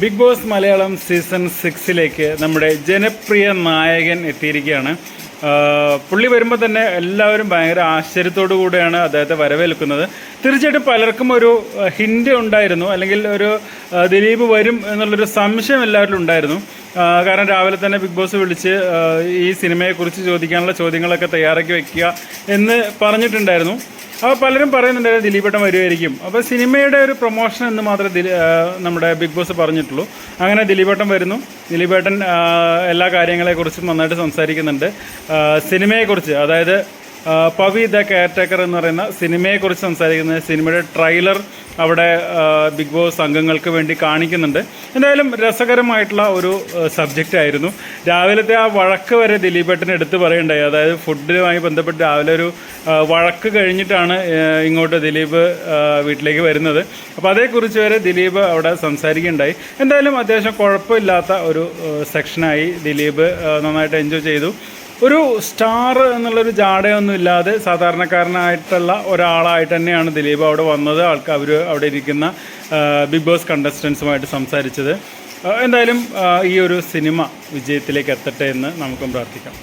Big boss Malayalam season 6 നമ്മുടെ ജനപ്രിയ നായകൻ എത്തിയിരിക്കുകയാണ്. പുള്ളി വരുമ്പോൾ തന്നെ എല്ലാവരും ഭയങ്കര ആശ്ചര്യത്തോടു കൂടെയാണ് അദ്ദേഹത്തെ വരവേൽക്കുന്നത്. തീർച്ചയായിട്ടും പലർക്കും ഒരു ഹിൻ്റ് ഉണ്ടായിരുന്നു, അല്ലെങ്കിൽ ഒരു ദിലീപ് വരും എന്നുള്ളൊരു സംശയം എല്ലാവരിലും ഉണ്ടായിരുന്നു. കാരണം രാവിലെ തന്നെ ബിഗ് ബോസ് വിളിച്ച് ഈ സിനിമയെക്കുറിച്ച് ചോദിക്കാനുള്ള ചോദ്യങ്ങളൊക്കെ തയ്യാറാക്കി വയ്ക്കുക എന്ന് പറഞ്ഞിട്ടുണ്ടായിരുന്നു. അപ്പോൾ പലരും പറയുന്നുണ്ടായിരുന്നു ദിലീപേട്ടൻ വരുമായിരിക്കും. അപ്പോൾ സിനിമയുടെ ഒരു പ്രൊമോഷൻ എന്ന് മാത്രമേ നമ്മുടെ ബിഗ് ബോസ് പറഞ്ഞിട്ടുള്ളൂ. അങ്ങനെ ദിലീപേട്ടൻ വരുന്നു. ദിലീപേട്ടൻ എല്ലാ കാര്യങ്ങളെക്കുറിച്ചും നന്നായിട്ട് സംസാരിക്കുന്നുണ്ട്. സിനിമയെക്കുറിച്ച്, അതായത് പവി ദ കെയർടേക്കർ എന്ന് പറയുന്ന സിനിമയെക്കുറിച്ച് സംസാരിക്കുന്നത്. സിനിമയുടെ ട്രെയിലർ അവിടെ ബിഗ് ബോസ് അംഗങ്ങൾക്ക് വേണ്ടി കാണിക്കുന്നുണ്ട്. എന്തായാലും രസകരമായിട്ടുള്ള ഒരു സബ്ജക്റ്റ് ആയിരുന്നു. രാവിലത്തെ ആ വഴക്ക് വരെ ദിലീപേട്ടന് എടുത്ത് പറയുണ്ടായി. അതായത് ഫുഡുമായി ബന്ധപ്പെട്ട് രാവിലെ ഒരു വഴക്ക് കഴിഞ്ഞിട്ടാണ് ഇങ്ങോട്ട് ദിലീപ് വീട്ടിലേക്ക് വരുന്നത്. അപ്പോൾ അതേക്കുറിച്ച് വരെ ദിലീപ് അവിടെ സംസാരിക്കുകയുണ്ടായി. എന്തായാലും അത്യാവശ്യം കുഴപ്പമില്ലാത്ത ഒരു സെക്ഷനായി. ദിലീപ് നന്നായിട്ട് എൻജോയ് ചെയ്തു. ഒരു സ്റ്റാർ എന്നുള്ളൊരു ജാടയൊന്നും ഇല്ലാതെ സാധാരണക്കാരനായിട്ടുള്ള ഒരാളായിട്ട് തന്നെയാണ് ദിലീപ് അവിടെ വന്നത്. അവർ അവിടെ ഇരിക്കുന്ന ബിഗ് ബോസ് കണ്ടസ്റ്റൻസുമായിട്ട് സംസാരിച്ചത്. എന്തായാലും ഈ ഒരു സിനിമ വിജയത്തിലേക്ക് എത്തട്ടെ എന്ന് നമുക്കും പ്രാർത്ഥിക്കാം.